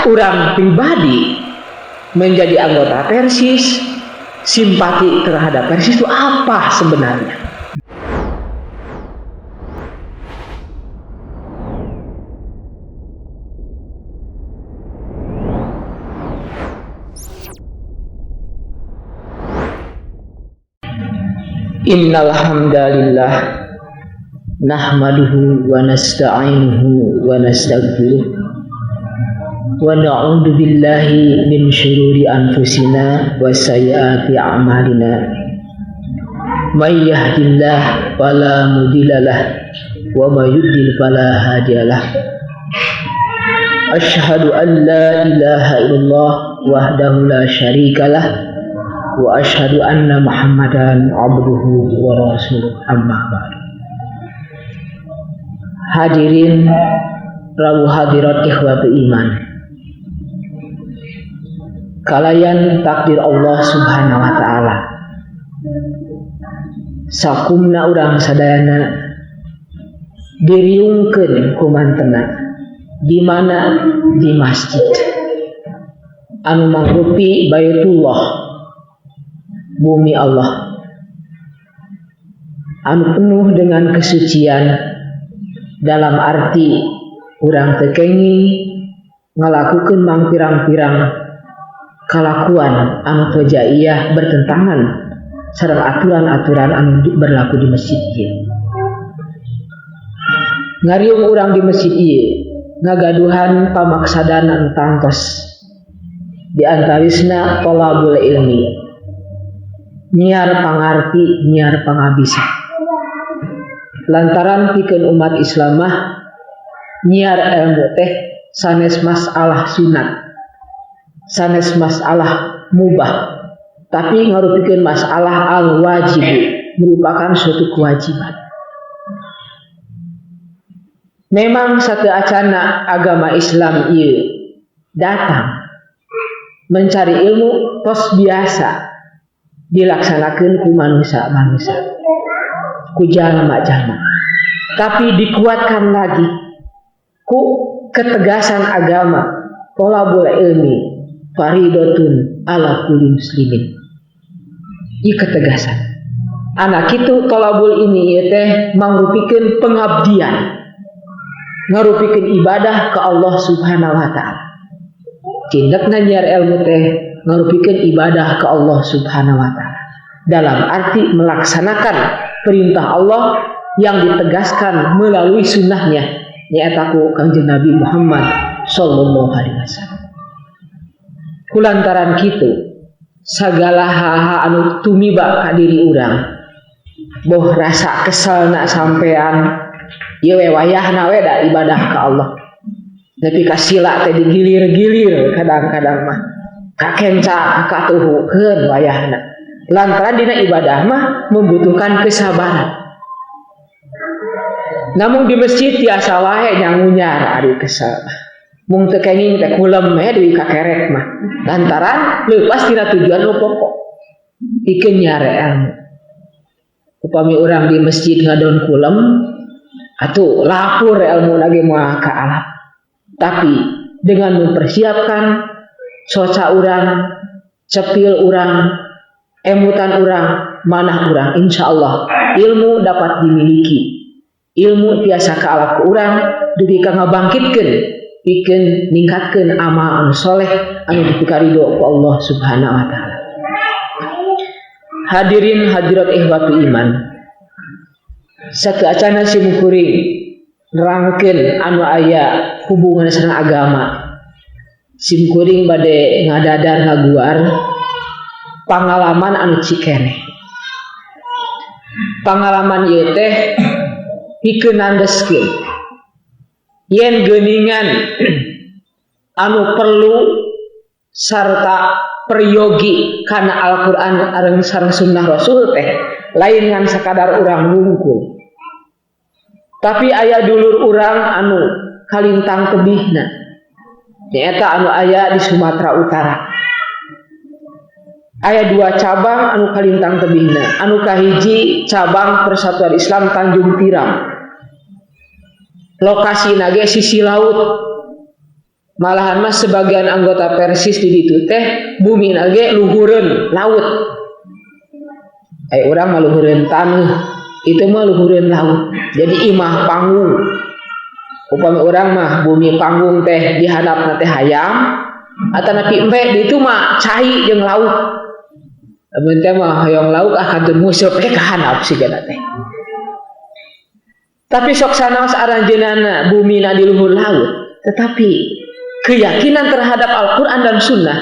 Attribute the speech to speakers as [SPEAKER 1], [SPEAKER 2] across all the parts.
[SPEAKER 1] orang pribadi menjadi anggota Persis, simpati terhadap Persis itu apa sebenarnya? Innal hamdalillah nahmaduhu wa nasta'inuhu wa nastaghfiruh wa na'udzu billahi min syururi anfusina wa sayyiati a'malina. May yahdihillahu fala mudhillalah wa may yudlil fala hadiyalah. Asyhadu an la ilaha illallah wahdahu la syarikalah wa asyhadu anna Muhammadan abduhu wa rasuluh, amma ba'du. Hadirin rawuh hadirat ikhwatu iman, kalayan takdir Allah subhanahu wa ta'ala, sakumna urang sadayana diriungkeun ku mantena di mana? Di masjid anu mangrupi Baitullah, bumi Allah, anu penuh dengan kesucian, dalam arti urang teu kenging ngalakukeun mang pirang-pirang kalakuan anu fajaiyah bertentangan sareng aturan-aturan anu berlaku di masjid ieu. Ngariung urang di masjid ieu ngagaduhan pamaksadan anu tangtos, di antawisna thalabul ilmi, nyiar pangarti, nyiar pangabisa. Lantaran pikeun umat Islamah nyiar ilmu teh sanes masalah sunat, sanes masalah mubah, tapi ngarupikeun masalah al-wajib, merupakan suatu kewajiban. Memang satu acana agama Islam ieu datang mencari ilmu tos biasa dilaksanakan ku manusia-manusia, ku jalma-jalma, tapi dikuatkan lagi ku ketegasan agama, thalabul ilmi faridatun ala kulli muslimin. Ieu ketegasan anak itu thalabul ini ieu teh mangrupikeun pengabdian, ngarupikeun ibadah ke Allah subhanahu wa ta'ala. Tindakna nyiar ilmu teh ngarupikeun ibadah ke Allah subhanahu wa ta'ala dalam arti melaksanakan perintah Allah yang ditegaskan melalui sunnahnya, nyaeta ku Kangjeng Nabi Muhammad sallallahu alaihi wasallam. Kulantaran kitu sagala hal-hal anu tumiba ka diri urang, boh rasa keselna sampean ieu we wayahna we da ibadah ka Allah, tapi kasila teh digilir-gilir kadang-kadang mah kakenca katuhukeun wayahna, lantaran dina ibadah mah membutuhkan kesabaran. Namun di masjid tiasa wae nyangunyar ari kesel, mung teu kenging teh kulem we deui kakerek mah, lantaran leupas tina tujuan nu pokok pikeun nyare ilmu. Upami urang di masjid ngadon kulem, atuh lapur ilmu lagi moal ka alam, tapi dengan mempersiapkan soca urang, cepil urang, emutan urang, manah urang, insyaallah ilmu dapat dimiliki. Ilmu tiasa kaalap ku urang dugi ka ngabangkitkeun pikeun ningkatkeun amal anu soleh anu dipikaridho ku Allah subhanahu wa ta'ala. Hadirin hadirat ikhwatu iman, sakeacana simkuring nerangkeun anu aya hubungan sareng agama, simkuring bade ngadadar ngaguar pangalaman anu cikeneh. Pangalaman ieu teh pikeun nandeskeun yen geuningan anu perlu sarta peryogi kana Al-Qur'an areng sareng sunnah Rasul teh lain ngan sakadar urang wungkul, tapi aya dulur urang anu kalintang tebihna, nyaeta anu aya di Sumatera Utara. Aya 2 cabang anu kalintang tebihna, anu kahiji cabang Persatuan Islam Tanjung Tiram, lokasi nage sisi laut, Malahan mah sebagian anggota Persis di ditu teh bumi nage luhureun laut. Orang mah luhureun taneuh, itu mah luhureun laut. Jadi imah panggung. Upami orang mah bumi panggung teh di hadapna teh hayam, atanapi empe di itu mah cai jeung laut. Amun teh mah hoyong laut akan musuh ka handap sigana teh. Tapi sok sanaos aranjeunana bumina di luhur laut, tetapi keyakinan terhadap Al-Quran dan Sunnah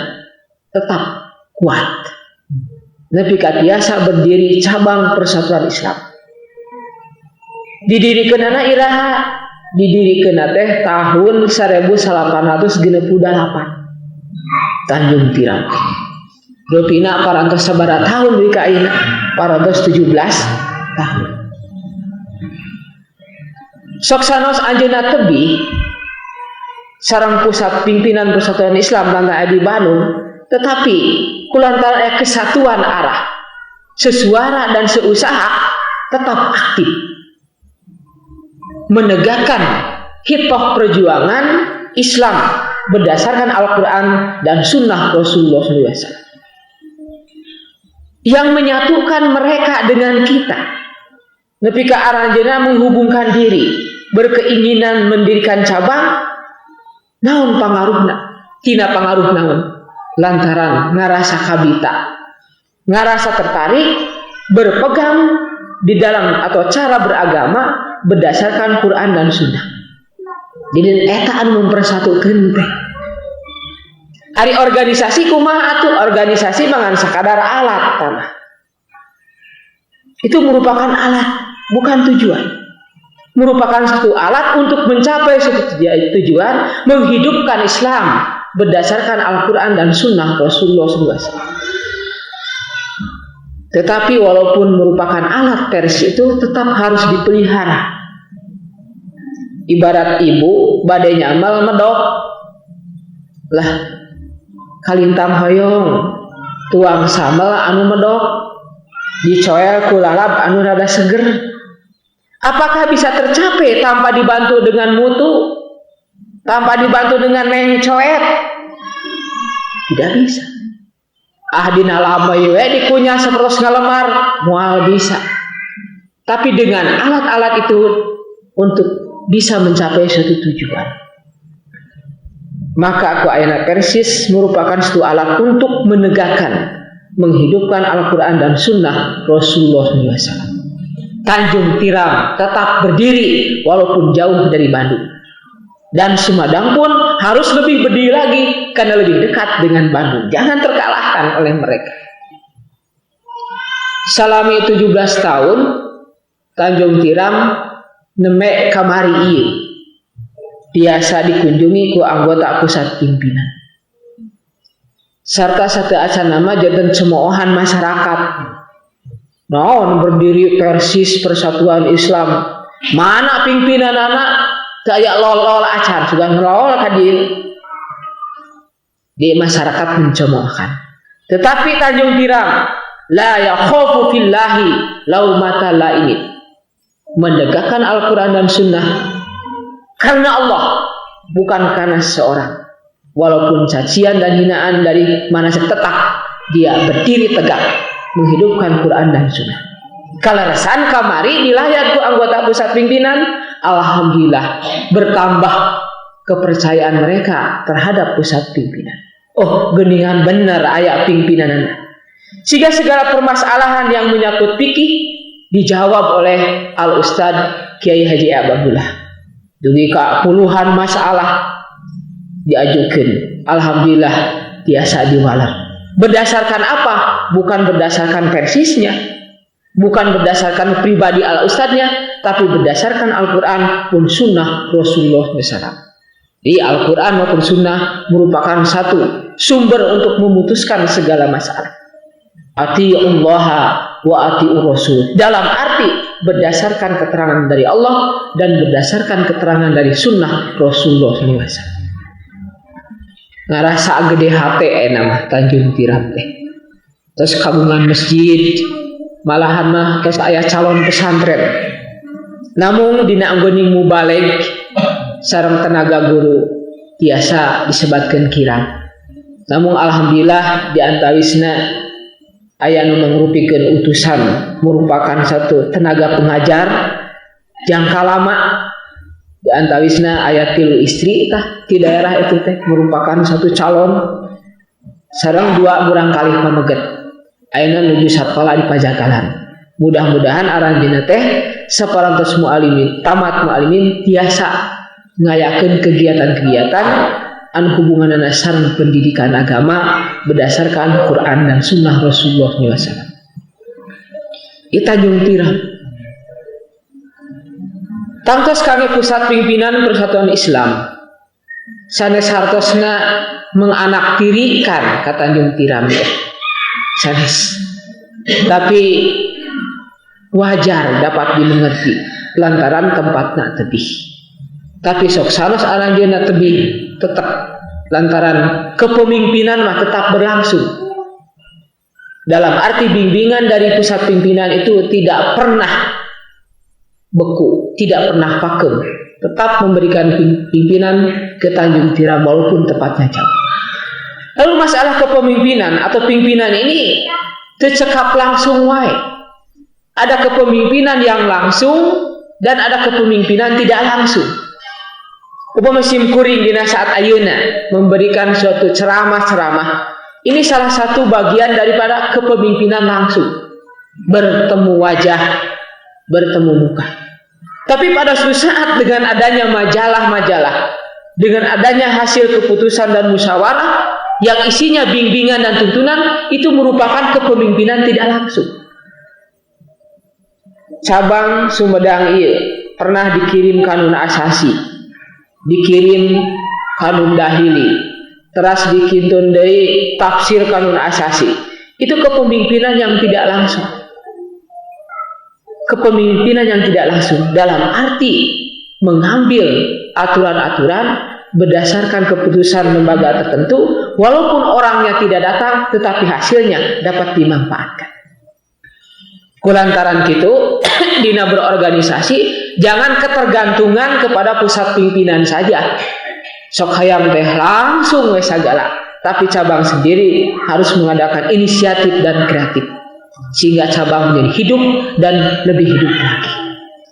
[SPEAKER 1] tetap kuat. Nepi ka tiasa berdiri cabang Persatuan Islam. Didirikan anak iraha, didirikan teh tahun 1868 Tanjung Tiram. Rupina parantos sabaraha tahun di kaina, parantos 17 tahun. Sok sanos anjeunna tebih sareng pusat pimpinan Persatuan Islam Bangga di Bandung, tetapi kulantaran kesatuan arah, sesuara dan seusaha tetap aktif menegakkan hitoh perjuangan Islam berdasarkan Al-Quran dan Sunnah Rasulullah SAW yang menyatukan mereka dengan kita. Nepi ka aranjeunna menghubungkan diri, berkeinginan mendirikan cabang. Naon pangaruhna? Tina pangaruh naon? Lantaran ngarasa kabita, ngarasa tertarik, berpegang di dalam atau cara beragama berdasarkan Quran dan Sunnah. Jadi eta anu mempersatukeun teh. Ari organisasi kumaha atuh? Organisasi mangan sakadar alat tanah. Itu merupakan alat, bukan tujuan. Merupakan satu alat untuk mencapai satu tujuan, menghidupkan Islam berdasarkan Al-Quran dan Sunnah Rasulullah SAW. Tetapi walaupun merupakan alat Persis itu tetap harus dipelihara. Ibarat ibu badai nyamal medok, lah kalintang hoyong tuang sambal anu medok, dicoel kulalab anu rada seger. Apakah bisa tercapai tanpa dibantu dengan mutu, tanpa dibantu dengan mengcoet? Tidak bisa. Dina lama we dikunyah sapertos ngalemar, moal bisa. Tapi dengan alat-alat itu untuk bisa mencapai suatu tujuan. Maka aku ayeuna Persis merupakan satu alat untuk menegakkan, menghidupkan Al-Quran dan Sunnah Rasulullah SAW. Tanjung Tiram tetap berdiri walaupun jauh dari Bandung. Dan Sumedang pun harus lebih berdiri lagi karena lebih dekat dengan Bandung. Jangan terkalahkan oleh mereka. Salami 17 tahun Tanjung Tiram nemek kamari ieu. Biasa dikunjungi ku anggota pusat pimpinan. Serta satu acan nama janten cemoohan masyarakat. Naon berdiri Persis Persatuan Islam. Mana pimpinan anak kayak lol acan sudah ngelol ka di masyarakat mencemoohkan. Tetapi Tanjung Tiram la yakhafu fillahi laumata la'imin, menegakkan Al-Quran dan Sunnah karena Allah, bukan karena seorang. Walaupun cacian dan hinaan dari mana tetap dia berdiri tegak menghidupkan Quran dan Sunnah. Kalarasan kamari dilayat ku anggota pusat pimpinan, alhamdulillah bertambah kepercayaan mereka terhadap pusat pimpinan. Oh, geningan bener aya pimpinan. Sehingga segala permasalahan yang menyangkut fikih dijawab oleh Al Ustad Kiai Haji Abdullah. Dugi ka puluhan masalah diajukan, alhamdulillah tiasa diwalar. Berdasarkan apa? Bukan berdasarkan Persisnya, bukan berdasarkan pribadi Al Ustadnya, tapi berdasarkan Al-Quran pun Sunnah Rasulullah SAW. Di Al-Quran maupun Sunnah merupakan satu sumber untuk memutuskan segala masalah. Ati'ullaha wa ati'ur Rasul, dalam arti berdasarkan keterangan dari Allah dan berdasarkan keterangan dari Sunnah Rasulullah SAW. Ngarasa gede hati nama Tanjung Tiram teh. Terus kagungan masjid, malahan mah kes aya calon pesantren. Namun dina anggoning mubalig sareng tenaga guru tiasa disebatkan kirang. Namun alhamdulillah di antawisna aya nu mangrupikeun utusan merupakan satu tenaga pengajar jangka lama. Di antawisna aya 3 istri tah di daerah itu teh merupakan satu calon sareng 2 barangkali pameget. Ayeuna nuju sakola di Pajagalan. Mudah-mudahan aranjeunna teh saparantos mualimin tamat mualimin tiasa ngayakeun kegiatan-kegiatan anu hubunganna sareng pendidikan agama berdasarkan Quran dan Sunnah Rasulullah SAW. Di Tanjung Tiram, tangtos kami pusat pimpinan Persatuan Islam, sanes hartosna menganaktirikan ka Tanjung Tiram sanes, tapi wajar dapat dimengerti lantaran tempatna tebih. Tapi sok sanes aranjeunna tebih tetap lantaran kepemimpinan mah tetap berlangsung. Dalam arti bimbingan dari pusat pimpinan itu tidak pernah beku, tidak pernah vakum, tetap memberikan pimpinan ke Tanjung Tiram walaupun tepatnya jauh. Lalu masalah kepemimpinan atau pimpinan ini tercekap langsung wae. Ada kepemimpinan yang langsung dan ada kepemimpinan tidak langsung. Upama simkuring dina saat ayeuna memberikan suatu ceramah-ceramah, ini salah satu bagian daripada kepemimpinan langsung, bertemu wajah, bertemu muka. Tapi pada suatu saat dengan adanya majalah-majalah, dengan adanya hasil keputusan dan musyawarah yang isinya bimbingan dan tuntunan, itu merupakan kepemimpinan tidak langsung. Cabang Sumedang ieu pernah dikirim kanun asasi, dikirim kanun dahili, teras dikintun deui tafsir kanun asasi. Itu kepemimpinan yang tidak langsung. Kepemimpinan yang tidak langsung dalam arti mengambil aturan-aturan berdasarkan keputusan lembaga tertentu, walaupun orangnya tidak datang tetapi hasilnya dapat dimanfaatkan. Kulantaran gitu, dina berorganisasi jangan ketergantungan kepada pusat pimpinan saja. Sok hayang teh langsung we sagala, tapi cabang sendiri harus mengadakan inisiatif dan kreatif sehingga cabang menjadi hidup dan lebih hidup lagi.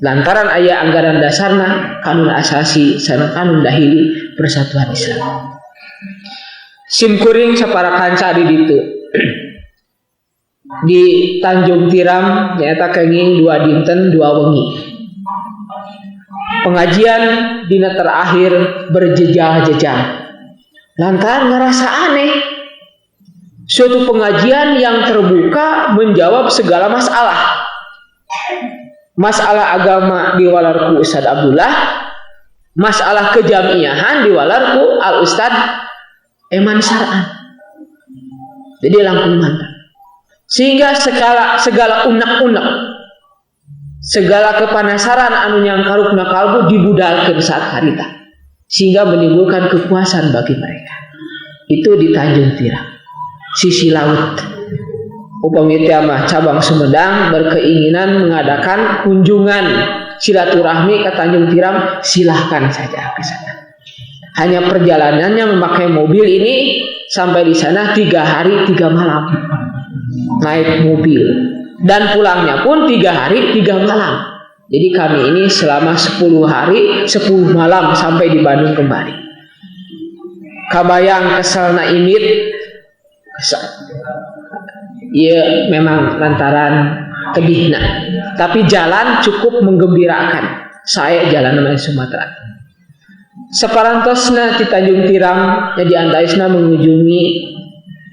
[SPEAKER 1] Lantaran aya anggaran dasarna kanun asasi sareng kanun dahili Persatuan Islam. Simkuring sapara kanca di ditu. Di Tanjung Tiram nyata kenging 2 dinten 2 wengi. Pengajian dina terakhir berjejal-jejal. Lantaran ngerasa aneh. Suatu pengajian yang terbuka menjawab segala masalah. Masalah agama diwalarku Ustaz Abdullah, masalah kejamiahan diwalarku Al Ustaz Eman Sar'an. Jadi langkung mantap. Sehingga segala unek-unek, segala kepanasaran anu yang karupna kalbu dibudalkeun saat harita, sehingga menimbulkan kepuasan bagi mereka. Itu di Tanjung Tiram, sisi laut. Upami teh mah cabang Sumedang berkeinginan mengadakan kunjungan silaturahmi ke Tanjung Tiram, silahkan saja ke sana. Hanya perjalanannya memakai mobil ini sampai di sana 3 hari 3 malam. Naik mobil dan pulangnya pun 3 hari 3 malam. Jadi kami ini selama 10 hari 10 malam sampai di Bandung kembali. Kabayang keselna imit. Ya memang lantaran tebihna, tapi jalan cukup menggembirakan. Saya jalan dari Sumatera. Separantosna di Tanjung Tiram jadi antaisna mengunjungi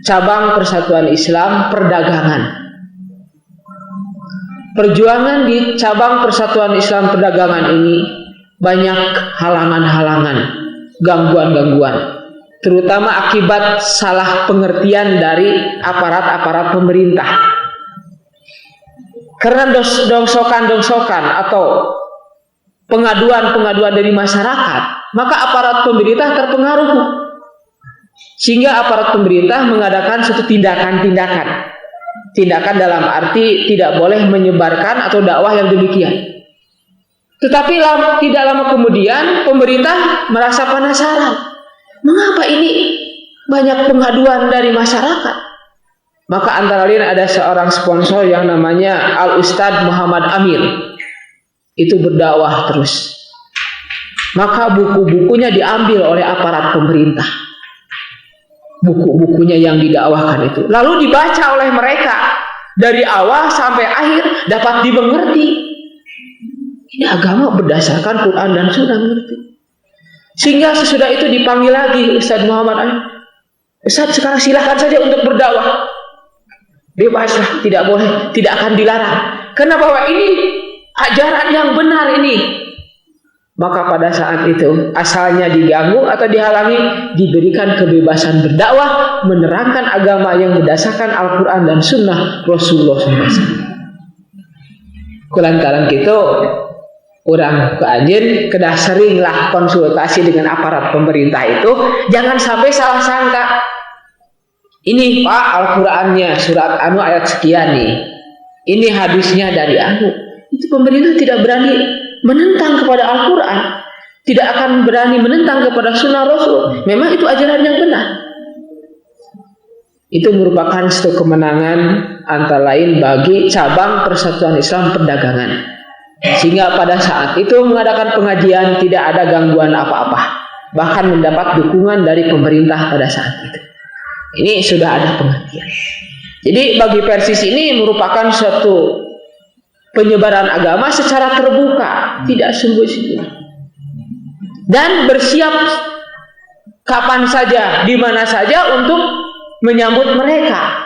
[SPEAKER 1] cabang Persatuan Islam Perdagangan. Perjuangan di cabang Persatuan Islam Perdagangan ini banyak halangan-halangan, gangguan-gangguan, terutama akibat salah pengertian dari aparat-aparat pemerintah. Karena dongsokan-dongsokan atau pengaduan-pengaduan dari masyarakat, maka aparat pemerintah terpengaruh. Sehingga aparat pemerintah mengadakan suatu tindakan-tindakan. Tindakan dalam arti tidak boleh menyebarkan atau dakwah yang demikian. Tetapi tidak lama kemudian pemerintah merasa penasaran. Mengapa ini banyak pengaduan dari masyarakat? Maka antara lain ada seorang sponsor yang namanya Al-Ustadz Muhammad Amir. Itu berdakwah terus. Maka buku-bukunya diambil oleh aparat pemerintah. Buku-bukunya yang didakwahkan itu. Lalu dibaca oleh mereka. Dari awal sampai akhir dapat dimengerti. Ini agama berdasarkan Quran dan Sunnah mengerti. Sehingga sesudah itu dipanggil lagi Ustadz Muhammad Amir. Ustadz, sekarang silahkan saja untuk berdakwah. Bebaslah, tidak boleh, tidak akan dilarang. Karena bahwa ini ajaran yang benar ini. Maka pada saat itu asalnya diganggu atau dihalangi, diberikan kebebasan berdakwah, menerangkan agama yang berdasarkan Al-Quran dan Sunnah Rasulullah SAW. Kulantaran gitu, orang ke Anjen kedah seringlah konsultasi dengan aparat pemerintah itu, jangan sampai salah sangka. Ini Pak Al-Qurannya surat anu ayat sekian nih. Ini hadisnya dari anu. Itu pemerintah tidak berani menentang kepada Al-Quran, tidak akan berani menentang kepada Sunnah Rasul. Memang itu ajaran yang benar. Itu merupakan suatu kemenangan antara lain bagi cabang Persatuan Islam Perdagangan. Sehingga pada saat itu mengadakan pengajian tidak ada gangguan apa-apa, bahkan mendapat dukungan dari pemerintah pada saat itu. Ini sudah ada pengertian. Jadi bagi Persis ini merupakan suatu penyebaran agama secara terbuka, tidak sembunyi-sembunyi, dan bersiap kapan saja, di mana saja untuk menyambut mereka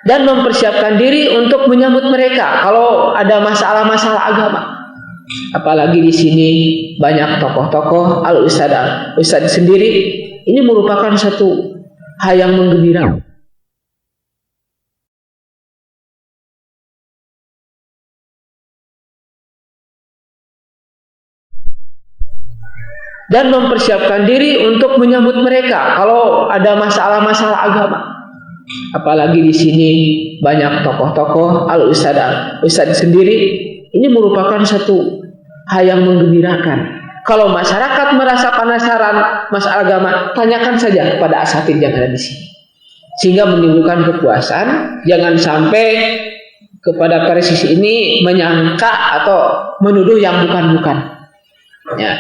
[SPEAKER 1] dan mempersiapkan diri untuk menyambut mereka kalau ada masalah-masalah agama. Apalagi di sini banyak tokoh-tokoh, Al-Ustadz sendiri, ini merupakan satu hal yang menggembirakan. Dan mempersiapkan diri untuk menyambut mereka kalau ada masalah-masalah agama. Apalagi di sini banyak tokoh-tokoh, Al-Ustadz sendiri, ini merupakan satu hal yang menggembirakan. Kalau masyarakat merasa penasaran masalah agama, tanyakan saja kepada asatidz yang ada di sini. Sehingga menimbulkan kepuasan. Jangan sampai kepada Persis ini menyangka atau menuduh yang bukan-bukan. Ya.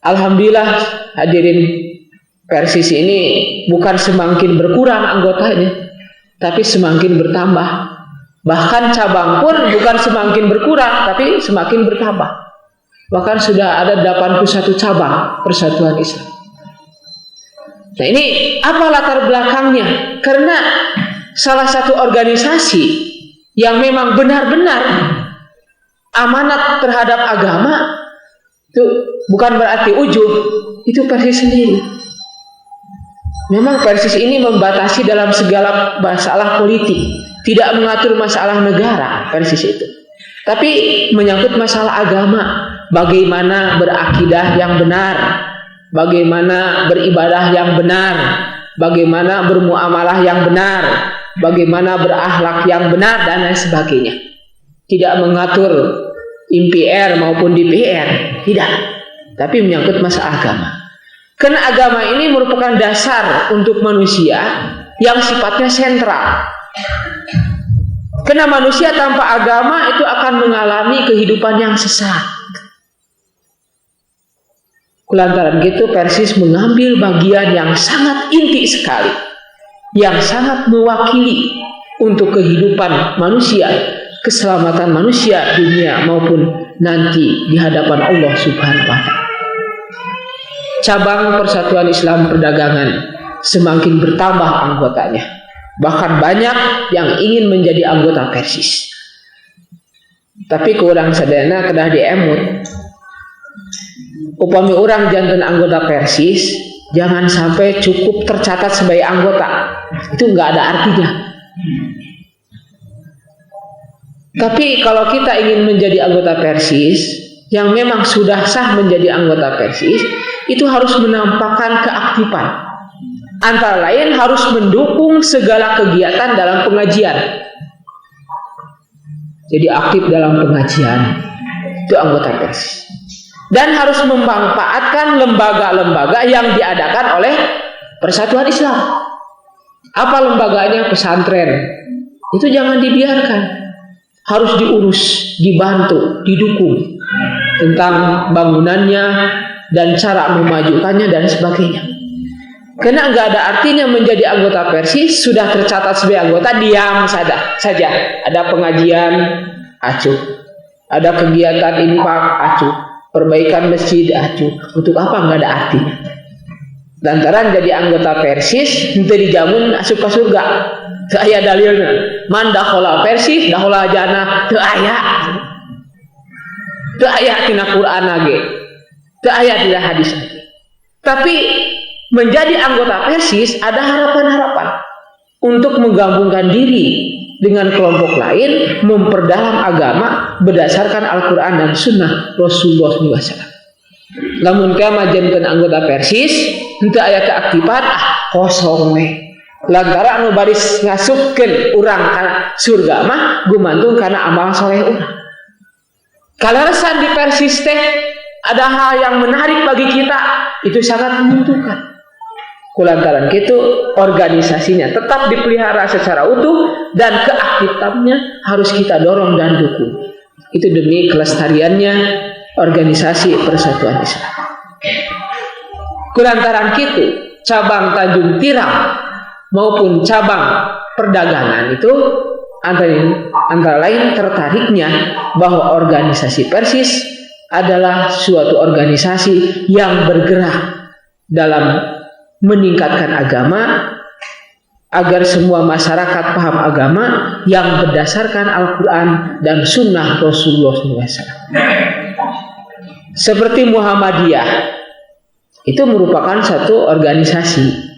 [SPEAKER 1] Alhamdulillah hadirin, Persis ini bukan semakin berkurang anggotanya, tapi semakin bertambah. Bahkan cabang pun bukan semakin berkurang, tapi semakin bertambah. Bahkan sudah ada 81 cabang Persatuan Islam. Nah, ini apa latar belakangnya? Karena salah satu organisasi yang memang benar-benar amanat terhadap agama, itu bukan berarti ujub, itu Persis sendiri. Memang Persis ini membatasi dalam segala masalah politik, tidak mengatur masalah negara Persis itu. Tapi menyangkut masalah agama, bagaimana berakidah yang benar, bagaimana beribadah yang benar, bagaimana bermuamalah yang benar, bagaimana berakhlak yang benar, dan lain sebagainya. Tidak mengatur MPR maupun DPR, tidak, tapi menyangkut masalah agama. Karena agama ini merupakan dasar untuk manusia yang sifatnya sentral. Karena manusia tanpa agama itu akan mengalami kehidupan yang sesat. Kulantaran gitu, Persis mengambil bagian yang sangat inti sekali, yang sangat mewakili untuk kehidupan manusia, keselamatan manusia dunia maupun nanti di hadapan Allah Subhanahu wa Ta'ala. Cabang Persatuan Islam Perdagangan semakin bertambah anggotanya, bahkan banyak yang ingin menjadi anggota Persis. Tapi kurang sadana kedah diemut. Upami orang jantan anggota Persis, jangan sampai cukup tercatat sebagai anggota, itu nggak ada artinya. Tapi kalau kita ingin menjadi anggota Persis, yang memang sudah sah menjadi anggota Persis, itu harus menampakkan keaktifan. Antara lain harus mendukung segala kegiatan dalam pengajian. Jadi aktif dalam pengajian, itu anggota Persis. dan harus memanfaatkan lembaga-lembaga yang diadakan oleh Persatuan Islam. Apa lembaganya? Pesantren. Itu jangan dibiarkan, harus diurus, dibantu, didukung tentang bangunannya dan cara memajukannya dan sebagainya. Karena nggak ada artinya menjadi anggota Persis, sudah tercatat sebagai anggota, diam saja. Ada pengajian, acuh. Ada kegiatan infak, acuh. Perbaikan masjid, acuh. Untuk apa? Nggak ada artinya. Lantaran jadi anggota Persis, itu dijamun asup ke surga. Teu aya dalilna. Man dakhala Persis, dakhala jannah. Teu aya. Teu aya tina Quran lagi. Teu aya tina hadis lagi. Tapi menjadi anggota Persis ada harapan-harapan untuk menggabungkan diri dengan kelompok lain, memperdalam agama berdasarkan Al-Quran dan Sunnah Rasulullah SAW. Namun kemajenkeun anggota Persis, itu aya keaktifan, kosong we. Lantaran anu baris ngasupkeun urang ka surga mah gumantung karena amal soleh urang. Kalaresan di Persis teh ada hal yang menarik bagi kita, itu sangat menguntungkan. Kulantaran itu organisasinya tetap dipelihara secara utuh dan keaktifannya harus kita dorong dan dukung. Itu demi kelestariannya organisasi Persatuan Islam. Kulantaran itu cabang Tanjung Tiram maupun cabang perdagangan itu antara lain tertariknya bahwa organisasi Persis adalah suatu organisasi yang bergerak dalam meningkatkan agama agar semua masyarakat paham agama yang berdasarkan Al-Quran dan Sunnah Rasulullah SAW. Seperti Muhammadiyah, itu merupakan satu organisasi.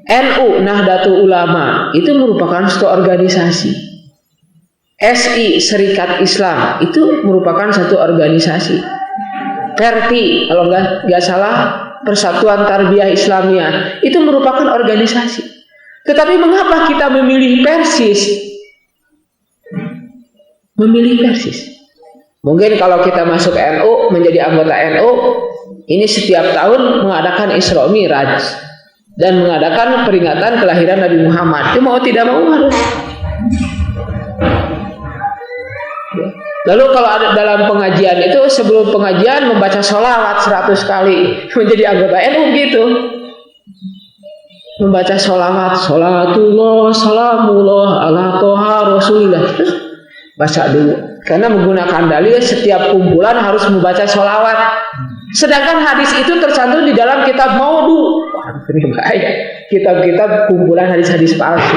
[SPEAKER 1] NU Nahdlatul Ulama itu merupakan satu organisasi. SI Serikat Islam itu merupakan satu organisasi. PERTI kalau nggak salah Persatuan Tarbiyah Islamiyah itu merupakan organisasi. Tetapi mengapa kita memilih Persis? Memilih Persis. Mungkin kalau kita masuk NU, menjadi anggota NU, ini setiap tahun mengadakan Isra Mi'raj dan mengadakan peringatan kelahiran Nabi Muhammad. Itu mau tidak mau harus. Lalu kalau ada dalam pengajian itu, sebelum pengajian membaca sholawat 100 kali. Menjadi anggota NU gitu, membaca sholawat, sholatullah salamullah ala toha rasulillah. Baca dulu, karena menggunakan dalil setiap kumpulan harus membaca sholawat. Sedangkan hadis itu tercantum di dalam kitab Maudhu. Wah, ini bahaya. Kitab-kitab kumpulan hadis-hadis palsu.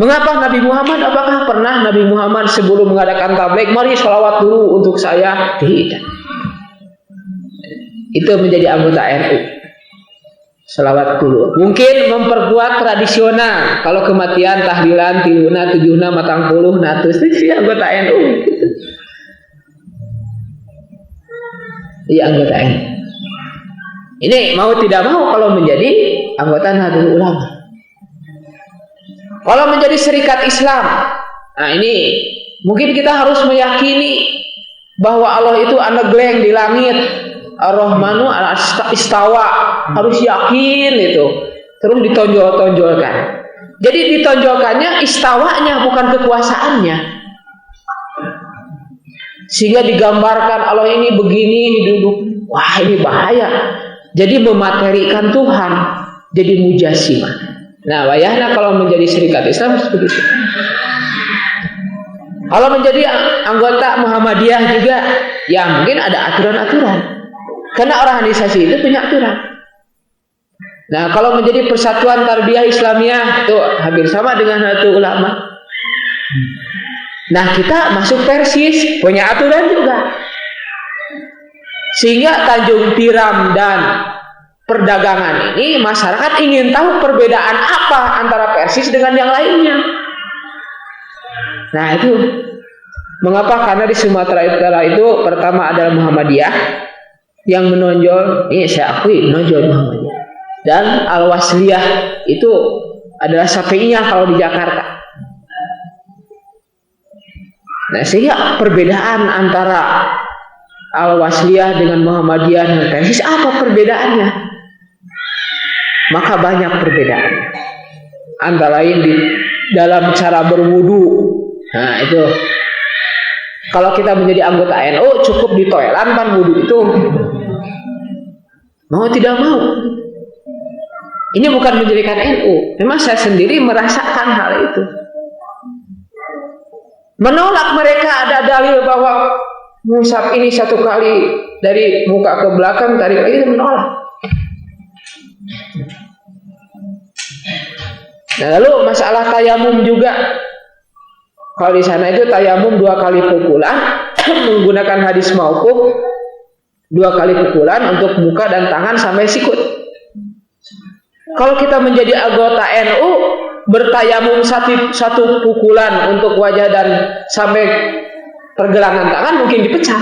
[SPEAKER 1] Mengapa Nabi Muhammad? Apakah pernah Nabi Muhammad sebelum mengadakan tabligh, mari sholawat dulu untuk saya? Tidak. Itu menjadi anggota NU. Sholawat dulu. Mungkin memperkuat tradisional. Kalau kematian tahlilan, tiluna, tujuhna, matang puluh, natus. Itu anggota NU. Iya anggota NU. Ini mau tidak mau kalau menjadi anggota Nahdlatul Ulama. Kalau menjadi serikat Islam, nah ini mungkin kita harus meyakini bahwa Allah itu anegleng di langit, Ar-Rahmanu al-Istawa, harus yakin itu, terus ditonjol-tonjolkan. Jadi ditonjolkannya istawanya, bukan kekuasaannya, sehingga digambarkan Allah ini begini duduk. Wah, ini bahaya. Jadi mematerikan Tuhan, jadi mujassimah. Nah, wayahna kalau menjadi serikat Islam seperti itu. Kalau menjadi anggota Muhammadiyah juga, ya mungkin ada aturan-aturan. Karena organisasi itu punya aturan. Nah, kalau menjadi Persatuan Tarbiyah Islamiyah itu hampir sama dengan Nahdlatul Ulama. Nah, kita masuk Persis, punya aturan juga. Sehingga Tanjung Tiram dan perdagangan ini, masyarakat ingin tahu perbedaan apa antara Persis dengan yang lainnya. Nah itu mengapa? Karena di Sumatera Utara itu pertama adalah Muhammadiyah yang menonjol, ini saya akui menonjol Muhammadiyah, dan Al-Wasliyah itu adalah Syafi'iyah kalau di Jakarta. Nah, sehingga perbedaan antara Al-Wasliyah dengan Muhammadiyah dan Persis, apa perbedaannya? Maka banyak perbedaannya. Antara lain di dalam cara berwudu. Nah, itu kalau kita menjadi anggota NU cukup di toilet kan wudu itu. Mau tidak mau. Ini bukan menjadikan NU. Memang saya sendiri merasakan hal itu. Menolak mereka ada dalil bahwa mushaf ini satu kali dari muka ke belakang, tarik lagi, menolak. Nah, lalu masalah tayamum juga. Kalau di sana itu tayamum 2 kali pukulan menggunakan hadis mauquf, 2 kali pukulan untuk muka dan tangan sampai sikut. Kalau kita menjadi anggota NU bertayamum satu pukulan untuk wajah dan sampai pergelangan tangan mungkin dipecat.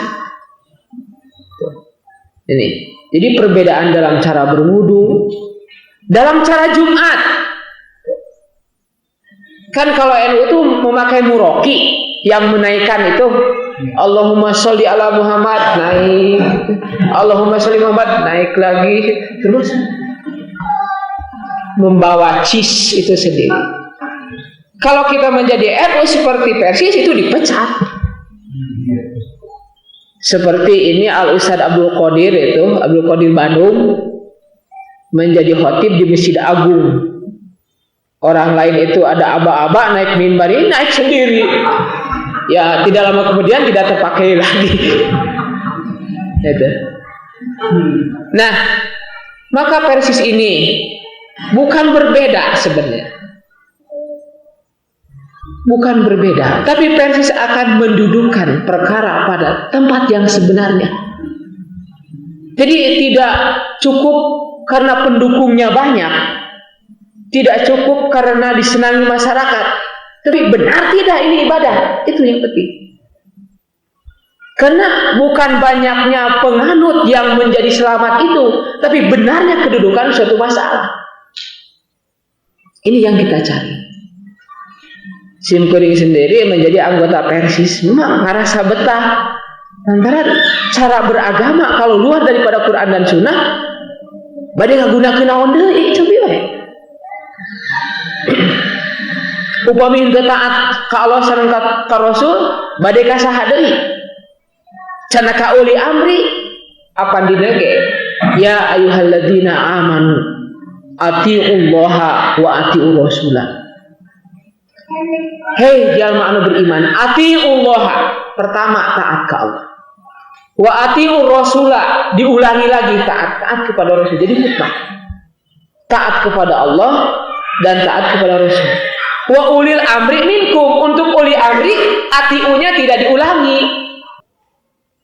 [SPEAKER 1] Ini. Jadi perbedaan dalam cara berwudu, dalam cara Jumat. Kan kalau NU itu memakai muroki yang menaikkan itu Allahumma sholli ala Muhammad, naik. Allahumma sholli Muhammad, naik lagi, terus membawa cis itu sendiri. Kalau kita menjadi NU seperti Persis itu dipecat. Seperti ini Al-Ustadz Abdul Qadir itu, Abdul Qadir Bandung menjadi khotib di Masjid Agung. Orang lain itu ada aba-aba naik mimbar, ini naik sendiri. Ya tidak lama kemudian tidak terpakai lagi. Gitu. Nah, maka Persis ini bukan berbeda sebenarnya. Bukan berbeda, tapi Persis akan mendudukan perkara pada tempat yang sebenarnya. Jadi tidak cukup karena pendukungnya banyak, tidak cukup karena disenangi masyarakat, tapi benar tidak ini ibadah, itu yang penting. Karena bukan banyaknya penganut yang menjadi selamat itu, tapi benarnya kedudukan suatu masalah. Ini yang kita cari. Sim Kuring sendiri menjadi anggota Persis memang ngerasa betah. Antara cara beragama kalau luar daripada Quran dan Sunnah, bade ngagunakeun naon deui cobi we. Upami teu taat ka Allah sareng ka Rasul, bade ka saha deui? Cenah ka uli amri apa dinege? Ya ayyuhalladzina amanu atiullaha wa atiur rasulah. Hei jalma anu beriman, atiullaha, pertama taat ke Allah. Wa atiur rasulah, diulangi lagi taat kepada Rasul. Jadi mutlak. Taat kepada Allah dan taat kepada Rasul. Wa ulil amri minkum, untuk uli amri atiunya tidak diulangi.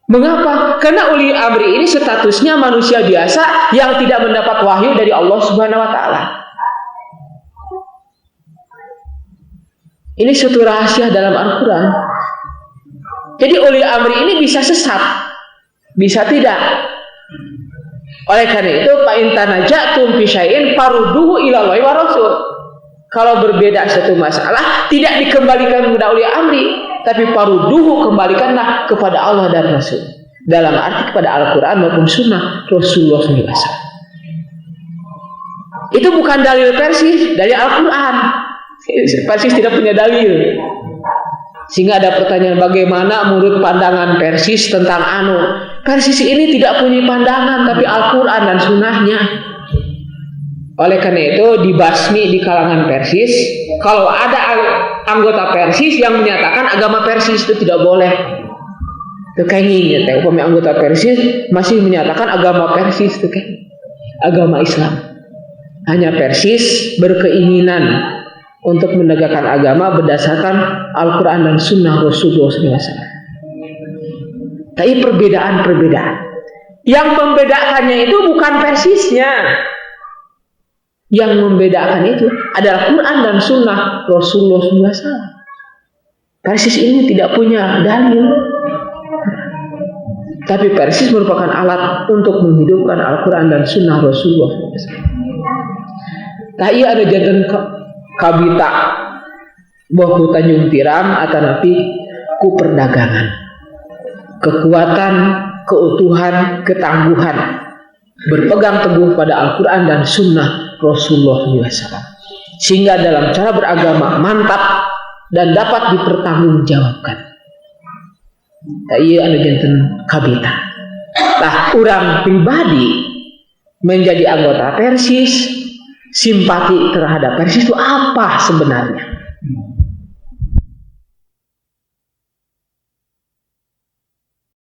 [SPEAKER 1] Mengapa? Karena uli amri ini statusnya manusia biasa yang tidak mendapat wahyu dari Allah Subhanahu wa taala. Ini suatu rahasia dalam Al-Quran. Jadi uli amri ini bisa sesat, bisa tidak. Oleh karena itu, fa in tanajatum fi syai'in farudduhu ila Allahi wa Rasul. Kalau berbeda satu masalah, tidak dikembalikan kepada uli amri, tapi farudduhu, kembalikanlah kepada Allah dan Rasul. Dalam arti kepada Al-Quran maupun Sunnah Rasulullah SAW. Itu bukan dalil Persis, dari Al-Quran. Persis tidak punya dalil. Sehingga ada pertanyaan, bagaimana menurut pandangan Persis tentang anu? Persis ini tidak punya pandangan, tapi Al-Quran dan Sunnahnya. Oleh karena itu dibasmi di kalangan Persis. Kalau ada anggota Persis yang menyatakan agama Persis itu tidak boleh, kekengingnya upami anggota Persis masih menyatakan agama Persis itu kan agama Islam. Hanya Persis berkeinginan untuk menegakkan agama berdasarkan Al-Quran dan Sunnah Rasulullah SAW. Tapi perbedaan-perbedaan yang membedakannya itu bukan Persisnya. Yang membedakan itu adalah Quran dan Sunnah Rasulullah SAW. Persis ini tidak punya dalil, tapi Persis merupakan alat untuk menghidupkan Al-Quran dan Sunnah Rasulullah SAW. Tak iya ada jantan kabita boh Tanjung Tiram atau napi ku perdagangan. Kekuatan, keutuhan, ketangguhan berpegang teguh pada Al-Quran dan Sunnah Rasulullah SAW, sehingga dalam cara beragama mantap dan dapat dipertanggungjawabkan. Iya anu janten kabita. Nah, orang pribadi menjadi anggota Persis, simpati terhadap Persis itu apa sebenarnya?